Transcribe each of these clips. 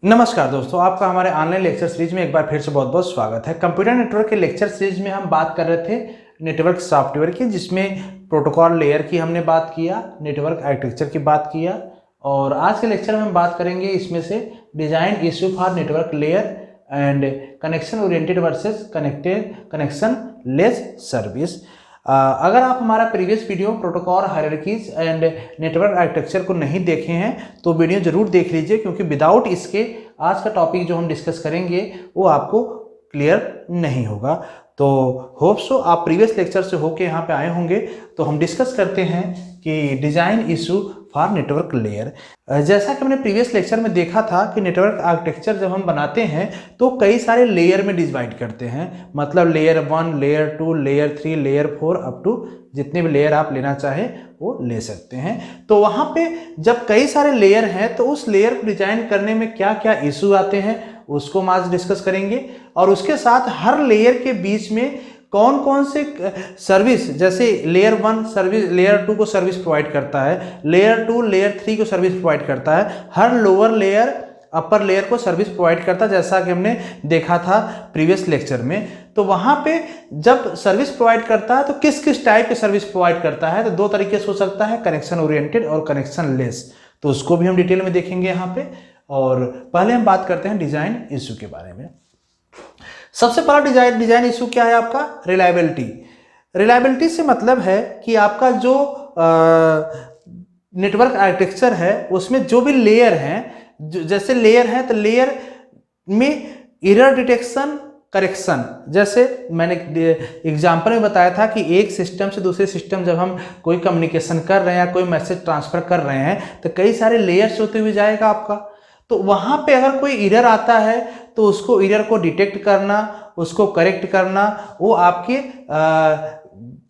नमस्कार दोस्तों, आपका हमारे ऑनलाइन लेक्चर सीरीज में एक बार फिर से बहुत बहुत स्वागत है। कंप्यूटर नेटवर्क के लेक्चर सीरीज में हम बात कर रहे थे नेटवर्क सॉफ्टवेयर की, जिसमें प्रोटोकॉल लेयर की हमने बात किया, नेटवर्क आर्किटेक्चर की बात किया। और आज के लेक्चर में हम बात करेंगे इसमें से design issue for network layer and connection oriented versus connection less service. अगर आप हमारा previous video protocol hierarchies and network architecture को नहीं देखे हैं तो वीडियो जरूर देख लीजिए, क्योंकि विदाउट इसके आज का टॉपिक जो हम डिस्कस करेंगे वो आपको क्लियर नहीं होगा। तो होप सो आप प्रीवियस लेक्चर से होके यहाँ पे आए होंगे। तो हम डिस्कस करते हैं कि design issue for network layer. जैसा कि हमने प्रीवियस लेक्चर में देखा था कि नेटवर्क आर्किटेक्चर जब हम बनाते हैं तो कई सारे लेयर में डिवाइड करते हैं, मतलब layer 1, layer 2, layer 3, layer 4 up to जितने भी लेयर आप लेना चाहें वो ले सकते हैं। तो वहाँ पे जब कई सारे लेयर हैं तो उस लेयर को डिजाइन करने में क्या क्या इशू आते हैं उसको हम आज डिस्कस करेंगे। और उसके साथ हर लेयर के बीच में कौन कौन से सर्विस, जैसे लेयर 1 सर्विस लेयर 2 को सर्विस प्रोवाइड करता है, लेयर 2 लेयर 3 को सर्विस प्रोवाइड करता है, हर लोअर लेयर अपर लेयर को सर्विस प्रोवाइड करता है, जैसा कि हमने देखा था प्रीवियस लेक्चर में। तो वहाँ पे जब सर्विस प्रोवाइड करता है तो किस किस टाइप के सर्विस प्रोवाइड करता है, तो दो तरीके से हो सकता है, कनेक्शन ओरिएंटेड और कनेक्शन लेस। तो उसको भी हम डिटेल में देखेंगे यहाँ पे। और पहले हम बात करते हैं डिजाइन इशू के बारे में। सबसे पहला डिजाइन इशू क्या है आपका? रिलायबिलिटी। रिलायबिलिटी से मतलब है कि आपका जो नेटवर्क आर्किटेक्चर है उसमें जो भी लेयर हैं, जैसे लेयर है तो लेयर में एरर डिटेक्शन, करेक्शन, जैसे मैंने एग्जांपल में बताया था कि एक सिस्टम से दूसरे सिस्टम जब हम कोई कम्युनिकेशन कर रहे हैं या कोई मैसेज ट्रांसफर कर रहे हैं तो कई सारे लेयर्स होते हुए जाएगा आपका। तो वहाँ पे अगर कोई एरर आता है तो उसको एरर को डिटेक्ट करना, उसको करेक्ट करना, वो आपके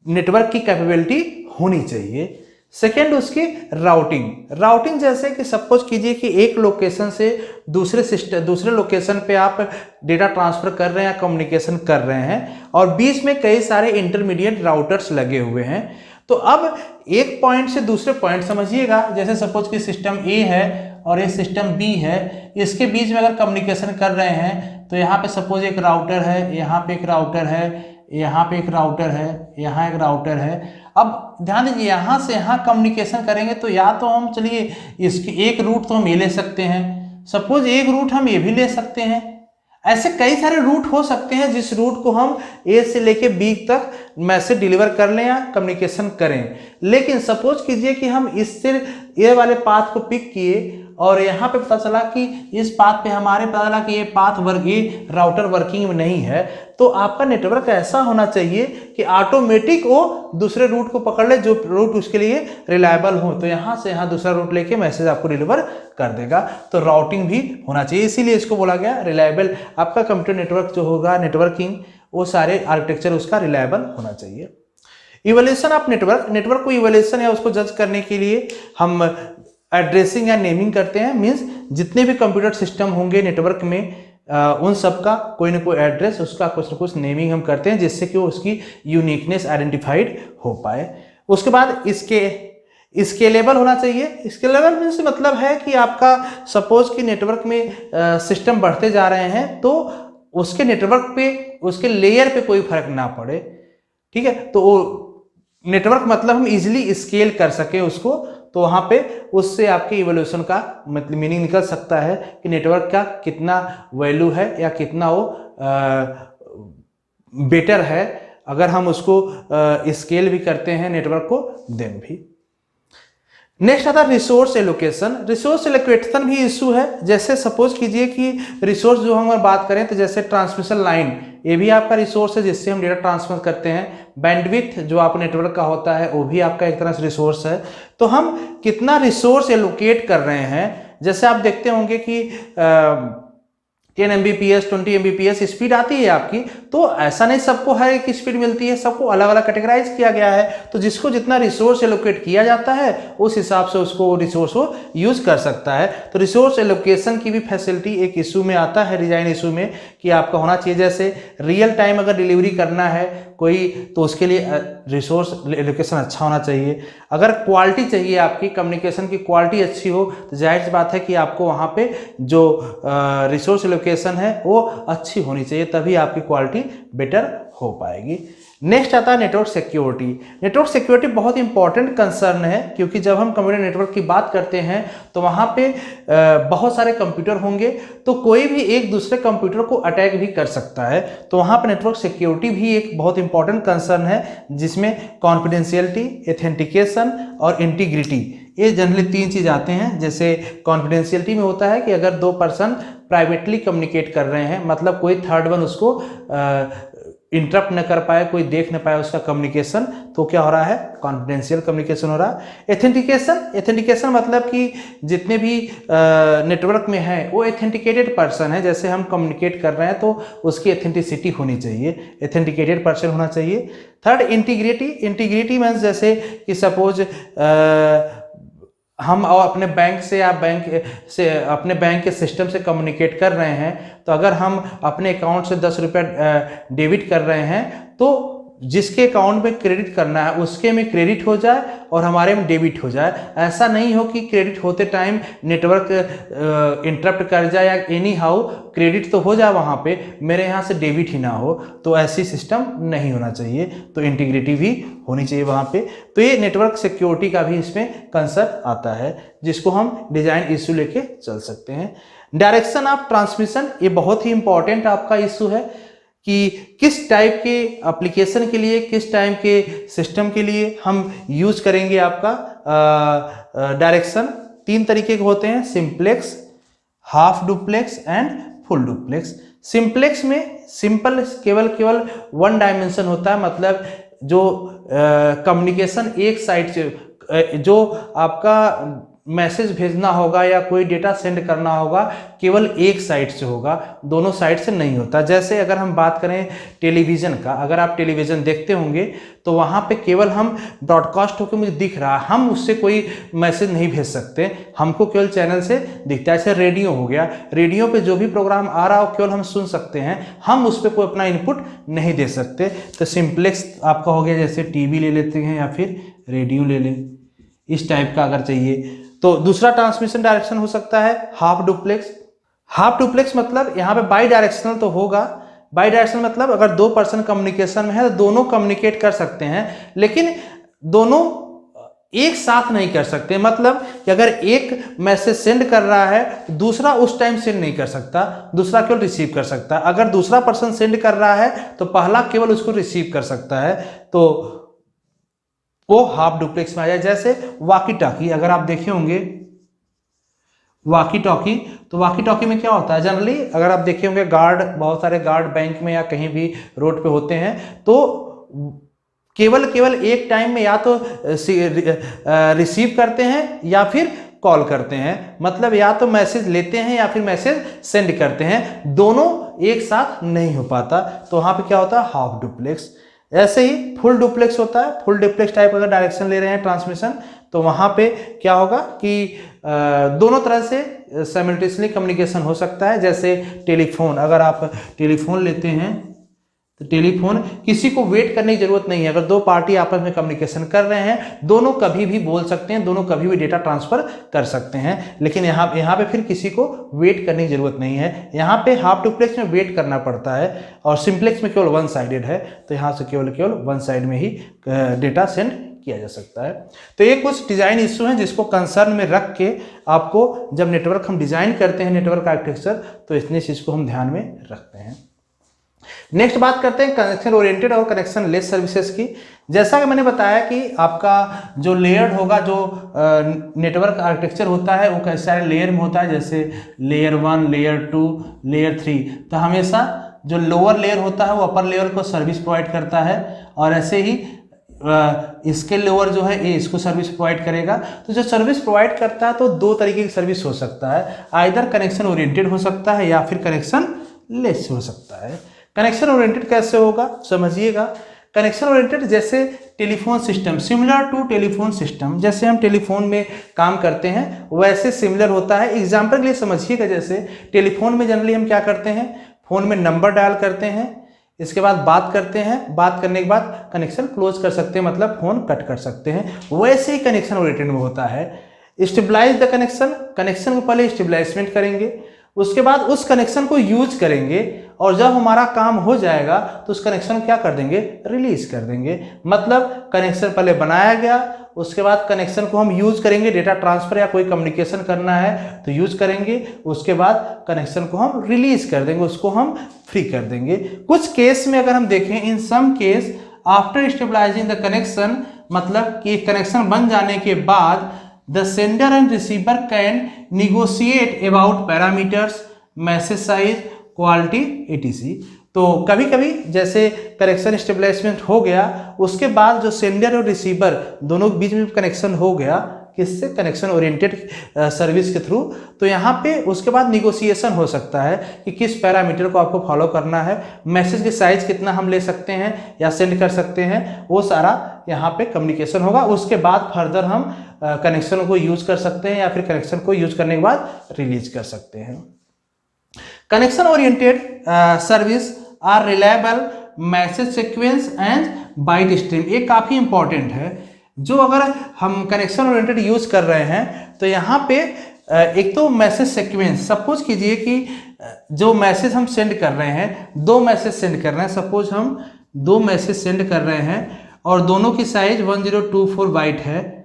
नेटवर्क की कैपेबिलिटी होनी चाहिए। सेकेंड उसकी राउटिंग, जैसे कि सपोज कीजिए कि एक लोकेशन से दूसरे लोकेशन पे आप डेटा ट्रांसफर कर रहे हैं या कम्युनिकेशन कर रहे हैं और बीच में कई सारे इंटरमीडिएट राउटर्स लगे हुए हैं। तो अब एक पॉइंट से दूसरे पॉइंट समझिएगा, जैसे सपोज कि सिस्टम ए है और ये सिस्टम बी है, इसके बीच में अगर कम्युनिकेशन कर रहे हैं तो यहाँ पे सपोज एक राउटर है, यहाँ पे एक राउटर है, यहाँ पे एक राउटर है, यहाँ एक राउटर है। अब ध्यान दीजिए, यहाँ से यहाँ कम्युनिकेशन करेंगे तो या तो हम चलिए इसकी एक रूट तो हम ये ले सकते हैं, सपोज एक रूट हम ये भी ले सकते हैं। ऐसे कई सारे रूट हो सकते हैं जिस रूट को हम ए से लेके बी तक मैसेज डिलीवर कर लें या कम्युनिकेशन करें। लेकिन सपोज कीजिए कि हम इससे ए वाले पाथ को पिक किए और यहाँ पे पता चला कि इस पाथ पे हमारे पता चला कि ये पाथ ये राउटर वर्किंग में नहीं है। तो आपका नेटवर्क ऐसा होना चाहिए कि ऑटोमेटिक वो दूसरे रूट को पकड़ ले जो रूट उसके लिए रिलायबल हो, तो यहाँ से यहाँ दूसरा रूट लेके मैसेज आपको डिलीवर कर देगा। तो राउटिंग भी होना चाहिए, इसीलिए इसको बोला गया रिलायबल। आपका कंप्यूटर नेटवर्क जो होगा, नेटवर्किंग, वो सारे आर्किटेक्चर उसका रिलायबल होना चाहिए। इवोल्यूशन ऑफ नेटवर्क को इवोल्यूशन या उसको जज करने के लिए हम एड्रेसिंग या नेमिंग करते हैं। मीन्स जितने भी कंप्यूटर सिस्टम होंगे नेटवर्क में उन सब का कोई ना कोई एड्रेस, उसका कुछ ना कुछ नेमिंग हम करते हैं जिससे कि उसकी यूनिकनेस आइडेंटिफाइड हो पाए। उसके बाद स्केलेबल होना चाहिए। स्केलेबल मीन्स मतलब है कि आपका सपोज कि नेटवर्क में सिस्टम बढ़ते जा रहे हैं तो उसके नेटवर्क पे, उसके लेयर पे कोई फर्क ना पड़े, ठीक है। तो वो नेटवर्क मतलब हम इजीली स्केल कर सके उसको, तो वहाँ पे उससे आपके इवोल्यूशन का मतलब मीनिंग निकल सकता है कि नेटवर्क का कितना वैल्यू है या कितना वो बेटर है अगर हम उसको स्केल भी करते हैं नेटवर्क को, देन भी। नेक्स्ट आता है रिसोर्स एलोकेशन। रिसोर्स एलोकेशन भी इशू है। जैसे सपोज कीजिए कि रिसोर्स जो हम बात करें तो जैसे ट्रांसमिशन लाइन, ये भी आपका रिसोर्स है जिससे हम डेटा ट्रांसफर करते हैं। बैंडविड्थ जो आप नेटवर्क का होता है वो भी आपका एक तरह से रिसोर्स है। तो हम कितना रिसोर्स एलोकेट कर रहे हैं, जैसे आप देखते होंगे कि 10 Mbps 20 Mbps स्पीड आती है आपकी। तो ऐसा नहीं सबको हर एक स्पीड मिलती है, सबको अलग अलग कैटेगराइज किया गया है। तो जिसको जितना रिसोर्स एलोकेट किया जाता है उस हिसाब से उसको रिसोर्स को यूज कर सकता है। तो रिसोर्स एलोकेशन की भी फैसिलिटी एक इशू में आता है, डिजाइन इशू में, कि आपका होना चाहिए। जैसे रियल टाइम अगर डिलीवरी करना है कोई, तो उसके लिए रिसोर्स एलोकेशन अच्छा होना चाहिए। अगर क्वालिटी चाहिए, आपकी कम्युनिकेशन की क्वालिटी अच्छी हो, तो जाहिर सी बात है कि आपको वहाँ पे जो रिसोर्स एलोकेशन है वो अच्छी होनी चाहिए, तभी आपकी क्वालिटी बेटर हो पाएगी। नेक्स्ट आता है नेटवर्क सिक्योरिटी। नेटवर्क सिक्योरिटी बहुत इंपॉर्टेंट कंसर्न है, क्योंकि जब हम कंप्यूटर नेटवर्क की बात करते हैं तो वहाँ पे बहुत सारे कंप्यूटर होंगे, तो कोई भी एक दूसरे कंप्यूटर को अटैक भी कर सकता है। तो वहाँ पे नेटवर्क सिक्योरिटी भी एक बहुत इंपॉर्टेंट कंसर्न है, जिसमें कॉन्फिडेंशियलिटी, एथेंटिकेशन और इंटीग्रिटी, ये जनरली 3 चीज़ आते हैं। जैसे कॉन्फिडेंशियलिटी में होता है कि अगर 2 पर्सन प्राइवेटली कम्युनिकेट कर रहे हैं, मतलब कोई थर्ड वन उसको इंटरप्ट न कर पाए, कोई देख न पाए उसका कम्युनिकेशन, तो क्या हो रहा है, कॉन्फिडेंशियल कम्युनिकेशन हो रहा है। एथेंटिकेशन मतलब कि जितने भी नेटवर्क में है वो एथेंटिकेटेड पर्सन है, जैसे हम कम्युनिकेट कर रहे हैं तो उसकी एथेंटिसिटी होनी चाहिए, एथेंटिकेटेड पर्सन होना चाहिए। थर्ड इंटीग्रिटी मीन्स जैसे कि सपोज हम अपने बैंक से या अपने बैंक के सिस्टम से कम्युनिकेट कर रहे हैं, तो अगर हम अपने अकाउंट से 10 रुपया डेबिट कर रहे हैं, तो जिसके अकाउंट में क्रेडिट करना है उसके में क्रेडिट हो जाए और हमारे में डेबिट हो जाए। ऐसा नहीं हो कि क्रेडिट होते टाइम नेटवर्क इंटरप्ट कर जाए, या एनी हाउ क्रेडिट तो हो जाए वहाँ पे, मेरे यहाँ से डेबिट ही ना हो, तो ऐसी सिस्टम नहीं होना चाहिए। तो इंटीग्रिटी भी होनी चाहिए वहाँ पे। तो ये नेटवर्क सिक्योरिटी का भी इसमें कंसेप्ट आता है, जिसको हम डिजाइन इशू लेके चल सकते हैं। डायरेक्शन ऑफ ट्रांसमिशन, ये बहुत ही इंपॉर्टेंट आपका इशू है कि किस टाइप के एप्लीकेशन के लिए, किस टाइप के सिस्टम के लिए हम यूज करेंगे आपका डायरेक्शन। 3 तरीके के होते हैं, simplex, half duplex and full duplex. Simplex में सिंपल केवल 1 डायमेंशन होता है, मतलब जो कम्युनिकेशन एक साइड से, जो आपका मैसेज भेजना होगा या कोई डेटा सेंड करना होगा, केवल एक साइड से होगा, दोनों साइड से नहीं होता। जैसे अगर हम बात करें टेलीविज़न का, अगर आप टेलीविज़न देखते होंगे तो वहाँ पे केवल हम ब्रॉडकास्ट होकर मुझे दिख रहा है, हम उससे कोई मैसेज नहीं भेज सकते, हमको केवल चैनल से दिखता है। ऐसे रेडियो हो गया, रेडियो पे जो भी प्रोग्राम आ रहा हो केवल हम सुन सकते हैं, हम उस पर कोई अपना इनपुट नहीं दे सकते। तो सिंप्लेक्स आपका हो गया, जैसे टीवी ले लेते हैं या फिर रेडियो ले लें, इस टाइप का अगर चाहिए। तो दूसरा ट्रांसमिशन डायरेक्शन हो सकता है हाफ डुप्लेक्स। हाफ डुप्लेक्स मतलब यहाँ पे बाई डायरेक्शनल तो होगा। बाई डायरेक्शनल मतलब अगर 2 पर्सन कम्युनिकेशन में है तो दोनों कम्युनिकेट कर सकते हैं, लेकिन दोनों एक साथ नहीं कर सकते। मतलब कि अगर एक मैसेज सेंड कर रहा है तो दूसरा उस टाइम सेंड नहीं कर सकता, दूसरा केवल रिसीव कर सकता है। अगर दूसरा पर्सन सेंड कर रहा है तो पहला केवल उसको रिसीव कर सकता है, तो वो हाफ डुप्लेक्स में आ जाए। जैसे वाकी टॉकी, अगर आप देखे होंगे वाकी टॉकी, तो वाकी टॉकी में क्या होता है, जनरली अगर आप देखे होंगे गार्ड, बहुत सारे गार्ड बैंक में या कहीं भी रोड पे होते हैं, तो केवल एक टाइम में या तो रिसीव करते हैं या फिर कॉल करते हैं, मतलब या तो मैसेज लेते हैं या फिर मैसेज सेंड करते हैं, दोनों एक साथ नहीं हो पाता। तो वहाँ पे क्या होता है, हाफ डुप्लेक्स। ऐसे ही फुल डुप्लेक्स होता है। फुल डुप्लेक्स टाइप अगर डायरेक्शन ले रहे हैं ट्रांसमिशन, तो वहाँ पे क्या होगा कि दोनों तरह से साइमल्टेनियसली कम्युनिकेशन हो सकता है। जैसे टेलीफोन, अगर आप टेलीफोन लेते हैं तो टेलीफोन किसी को वेट करने की जरूरत नहीं है। अगर 2 पार्टी आपस में कम्युनिकेशन कर रहे हैं, दोनों कभी भी बोल सकते हैं, दोनों कभी भी डेटा ट्रांसफर कर सकते हैं, लेकिन यहाँ पे फिर किसी को वेट करने की जरूरत नहीं है। यहाँ पे हाफ डुप्लेक्स में वेट करना पड़ता है और सिंप्लेक्स में केवल 1 साइडेड है, तो यहाँ से केवल 1 साइड में ही डेटा सेंड किया जा सकता है। तो ये कुछ डिजाइन इशू हैं जिसको कंसर्न में रख के आपको जब नेटवर्क हम डिजाइन करते हैं, नेटवर्क आर्किटेक्चर, तो इतनी चीज को हम ध्यान में रखते हैं। नेक्स्ट बात करते हैं कनेक्शन ओरिएंटेड और कनेक्शन लेस सर्विसेज की। जैसा कि मैंने बताया कि आपका जो लेयर्ड होगा, जो नेटवर्क आर्किटेक्चर होता है वो कई सारे लेयर में होता है, जैसे लेयर 1, लेयर 2, लेयर 3। तो हमेशा जो लोअर लेयर होता है वो अपर लेयर को सर्विस प्रोवाइड करता है, और ऐसे ही इसके लोअर जो है ये इसको सर्विस प्रोवाइड करेगा। तो जो सर्विस प्रोवाइड करता है तो 2 तरीके की सर्विस हो सकता है, आइदर कनेक्शन ओरिएंटेड हो सकता है या फिर कनेक्शन लेस हो सकता है। कनेक्शन ओरिएंटेड कैसे होगा समझिएगा। कनेक्शन ओरिएंटेड जैसे telephone system, similar to telephone system, जैसे हम टेलीफोन में काम करते हैं वैसे सिमिलर होता है। एग्जाम्पल के लिए समझिएगा, जैसे टेलीफोन में जनरली हम क्या करते हैं, फोन में नंबर डायल करते हैं, इसके बाद बात करते हैं, बात करने के बाद कनेक्शन क्लोज कर सकते हैं, मतलब फोन कट कर सकते हैं। वैसे ही कनेक्शन ओरिएंटेड में होता है। स्टेबलाइज द कनेक्शन, कनेक्शन को पहले स्टेबलाइजमेंट करेंगे, उसके बाद उस कनेक्शन को यूज करेंगे, और जब हमारा काम हो जाएगा तो उस कनेक्शन को क्या कर देंगे, रिलीज कर देंगे। मतलब कनेक्शन पहले बनाया गया, उसके बाद कनेक्शन को हम यूज करेंगे, डेटा ट्रांसफर या कोई कम्युनिकेशन करना है तो यूज करेंगे, उसके बाद कनेक्शन को हम रिलीज कर देंगे, उसको हम फ्री कर देंगे। कुछ केस में अगर हम देखें, in some case after stabilising the connection, मतलब कि कनेक्शन बन जाने के बाद the sender and receiver can negotiate about parameters, message size, quality etc। तो कभी कभी जैसे कनेक्शन स्टेबलाइजमेंट हो गया, उसके बाद जो सेंडर और रिसीवर दोनों के बीच में कनेक्शन हो गया, किससे, कनेक्शन ओरिएंटेड सर्विस के थ्रू, तो यहाँ पे उसके बाद निगोशिएशन हो सकता है कि किस पैरामीटर को आपको फॉलो करना है, मैसेज की साइज कितना हम ले सकते हैं या सेंड कर सकते हैं, वो सारा यहाँ पे कम्युनिकेशन होगा। उसके बाद फर्दर हम कनेक्शन को यूज कर सकते हैं या फिर कनेक्शन को यूज करने के बाद रिलीज कर सकते हैं। Connection oriented service are reliable message sequence and byte stream. ये काफ़ी इंपॉर्टेंट है। जो अगर हम कनेक्शन ओरिएंटेड यूज कर रहे हैं तो यहाँ पे एक तो मैसेज सीक्वेंस, सपोज कीजिए कि जो मैसेज हम सेंड कर रहे हैं, दो मैसेज सेंड कर रहे हैं, सपोज हम दो मैसेज सेंड कर रहे हैं और दोनों की साइज 1024 बाइट है,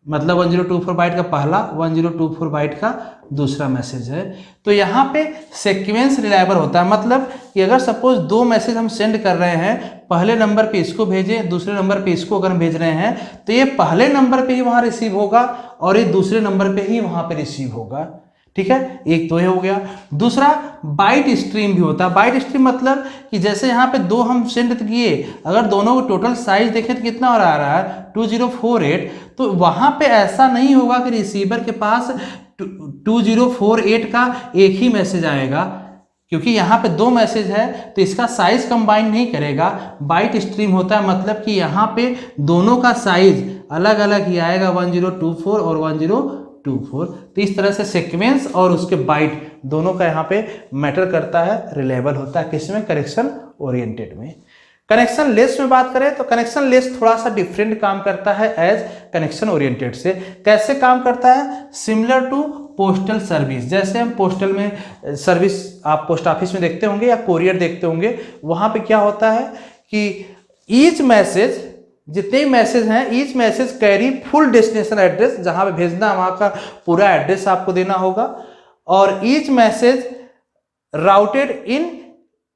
मतलब 1024 बाइट का पहला, 1024 बाइट का दूसरा मैसेज है। तो यहाँ पे सीक्वेंस रिलायबल होता है, मतलब कि अगर सपोज दो मैसेज हम सेंड कर रहे हैं, पहले नंबर पे इसको भेजें, दूसरे नंबर पे इसको अगर हम भेज रहे हैं, तो ये पहले नंबर पे ही वहाँ रिसीव होगा और ये दूसरे नंबर पे ही वहाँ पे रिसीव होगा। ठीक है, एक तो ये हो गया। दूसरा बाइट स्ट्रीम भी होता है। बाइट स्ट्रीम मतलब कि जैसे यहाँ पे दो हम सेंड किए, अगर दोनों को टोटल साइज देखें तो कितना और आ रहा है 2048, तो वहाँ पे ऐसा नहीं होगा कि रिसीवर के पास 2048 का एक ही मैसेज आएगा, क्योंकि यहाँ पे दो मैसेज है तो इसका साइज कंबाइन नहीं करेगा। बाइट स्ट्रीम होता है मतलब कि यहाँ पे दोनों का साइज अलग अलग ही आएगा, 1024 और 1024। तो इस तरह से सीक्वेंस और उसके बाइट दोनों का यहाँ पे मैटर करता है, रिलायबल होता है। किसमें, कनेक्शन ओरिएंटेड में। कनेक्शन लेस में बात करें तो कनेक्शन लेस थोड़ा सा डिफरेंट काम करता है एज कनेक्शन ओरिएंटेड से। कैसे काम करता है, सिमिलर टू पोस्टल सर्विस। जैसे हम पोस्टल में सर्विस आप पोस्ट ऑफिस में देखते होंगे या कोरियर देखते होंगे, वहाँ पे क्या होता है कि ईच मैसेज, जितने मैसेज हैं, each message carry full destination address, जहाँ पे भेजना वहाँ का पूरा एड्रेस आपको देना होगा, और each message routed in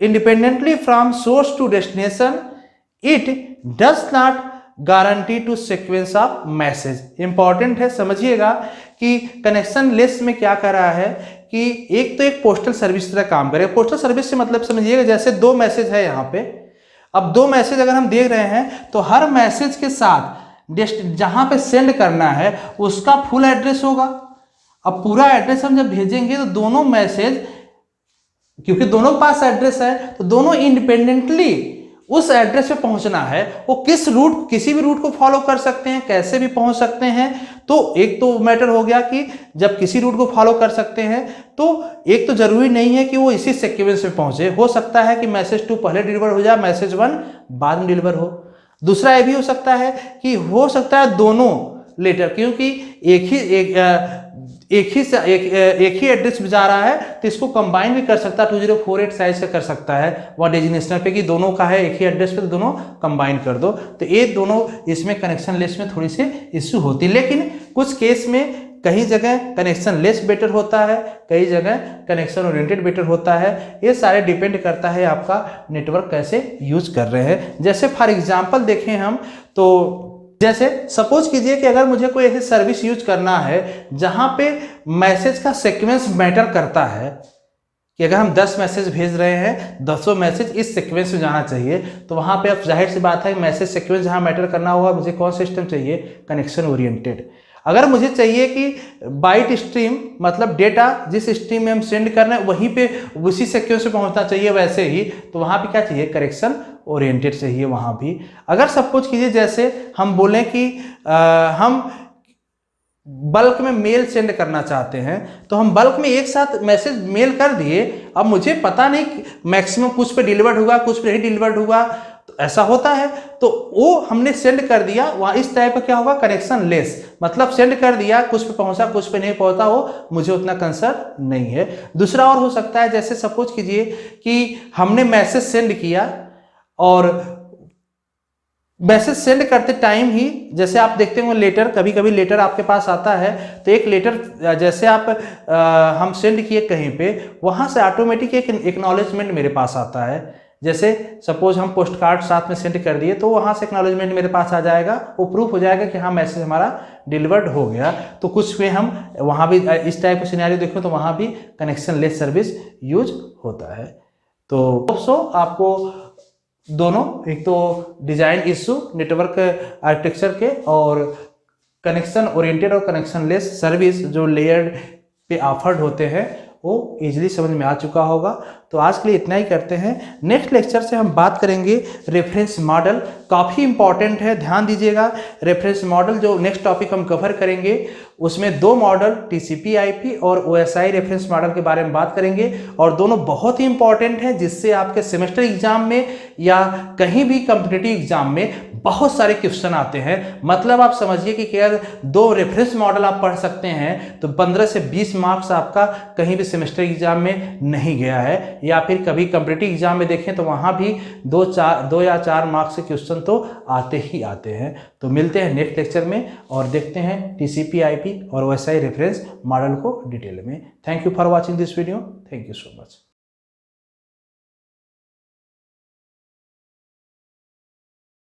independently from source to destination, it does not guarantee to sequence of message। Important है, समझिएगा कि कनेक्शन लेस में क्या कर रहा है कि एक तो एक पोस्टल सर्विस तरह काम करेगा। पोस्टल सर्विस से मतलब समझिएगा जैसे दो मैसेज है यहाँ पे, अब दो मैसेज अगर हम देख रहे हैं तो हर मैसेज के साथ जहाँ पे सेंड करना है उसका फुल एड्रेस होगा। अब पूरा एड्रेस हम जब भेजेंगे तो दोनों मैसेज, क्योंकि दोनों के पास एड्रेस है, तो दोनों इंडिपेंडेंटली उस एड्रेस पे पहुंचना है। वो किस रूट, किसी भी रूट को फॉलो कर सकते हैं, कैसे भी पहुंच सकते हैं। तो एक तो मैटर हो गया कि जब किसी रूट को फॉलो कर सकते हैं तो एक तो जरूरी नहीं है कि वो इसी सीक्वेंस में पहुंचे। हो सकता है कि मैसेज 2 पहले डिलीवर हो जाए, मैसेज 1 बाद में डिलीवर हो। दूसरा ये भी हो सकता है कि हो सकता है दोनों लेटर, क्योंकि एक ही एड्रेस जा रहा है तो इसको कंबाइन भी कर सकता है, 2048 साइज का कर सकता है वह डेजिग्नेशन पे कि दोनों का है एक ही एड्रेस पे, तो दोनों कंबाइन कर दो। तो ये दोनों इसमें कनेक्शन लेस में थोड़ी सी इश्यू होती है, लेकिन कुछ केस में कई जगह कनेक्शन लेस बेटर होता है, कई जगह कनेक्शन ओरिएंटेड बेटर होता है। ये सारे डिपेंड करता है आपका नेटवर्क कैसे यूज कर रहे हैं। जैसे फॉर एग्जाम्पल देखें हम तो, जैसे सपोज कीजिए कि अगर मुझे कोई ऐसी सर्विस यूज करना है जहां पे मैसेज का सीक्वेंस मैटर करता है, कि अगर हम 10 मैसेज भेज रहे हैं, 10 मैसेज इस सीक्वेंस में जाना चाहिए, तो वहाँ पे अब जाहिर सी बात है मैसेज सीक्वेंस जहाँ मैटर करना होगा, मुझे कौन सिस्टम चाहिए, कनेक्शन ओरिएंटेड। अगर मुझे चाहिए कि बाइट स्ट्रीम मतलब डेटा जिस स्ट्रीम में हम सेंड कर रहे हैं वहीं पे उसी सीक्वेंस में पहुंचना चाहिए वैसे ही, तो वहाँ पे क्या चाहिए, करेक्शन ओरिएंटेड चाहिए वहाँ भी। अगर सपोज कीजिए जैसे हम बोलें कि हम बल्क में मेल सेंड करना चाहते हैं, तो हम बल्क में एक साथ मैसेज मेल कर दिए, अब मुझे पता नहीं मैक्सिमम कुछ पे डिलीवर्ड हुआ कुछ पे नहीं डिलीवर्ड हुआ, तो ऐसा होता है, तो वो हमने सेंड कर दिया, वहाँ इस टाइप का क्या होगा, कनेक्शन लेस, मतलब सेंड कर दिया, कुछ पे पहुंचा कुछ पे नहीं पहुंचा, वो मुझे उतना कंसर्न नहीं है। दूसरा और हो सकता है, जैसे सपोज कीजिए कि हमने मैसेज सेंड किया और मैसेज सेंड करते टाइम ही जैसे आप देखते होंगे लेटर, कभी कभी लेटर आपके पास आता है, तो एक लेटर जैसे आप हम सेंड किए कहीं पे, वहाँ से ऑटोमेटिक एक एक्नॉलेजमेंट मेरे पास आता है। जैसे सपोज हम पोस्ट कार्ड साथ में सेंड कर दिए, तो वहाँ से एक्नॉलेजमेंट मेरे पास आ जाएगा, वो प्रूफ हो जाएगा कि हाँ मैसेज हमारा डिलीवर्ड हो गया। तो कुछ में हम वहाँ भी इस टाइप का सिनेरियो देखो तो वहाँ भी कनेक्शन लेस सर्विस यूज होता है। तो आपको दोनों, एक तो डिजाइन इशू नेटवर्क आर्किटेक्चर के और कनेक्शन ओरिएंटेड और कनेक्शन लेस सर्विस जो लेयर्ड पे ऑफर्ड होते हैं, वो इजीली समझ में आ चुका होगा। तो आज के लिए इतना ही करते हैं। नेक्स्ट लेक्चर से हम बात करेंगे रेफरेंस मॉडल, काफ़ी इंपॉर्टेंट है, ध्यान दीजिएगा। रेफरेंस मॉडल जो नेक्स्ट टॉपिक हम कवर करेंगे उसमें 2 मॉडल TCP/IP और OSI रेफरेंस मॉडल के बारे में बात करेंगे, और दोनों बहुत ही इंपॉर्टेंट हैं, जिससे आपके सेमेस्टर एग्जाम में या कहीं भी कॉम्पिटिटिव एग्जाम में बहुत सारे क्वेश्चन आते हैं। मतलब आप समझिए कि अगर 2 रेफरेंस मॉडल आप पढ़ सकते हैं तो 15 से 20 मार्क्स आपका कहीं भी सेमेस्टर एग्जाम में नहीं गया है, या फिर कभी कॉम्पिटिटिव एग्जाम में देखें तो वहाँ भी 2 या 4 मार्क्स के क्वेश्चन तो आते ही आते हैं। तो मिलते हैं नेक्स्ट लेक्चर में और देखते हैं TCP/IP और OSI रेफरेंस मॉडल को डिटेल में। Thank you for watching this video, thank you so much.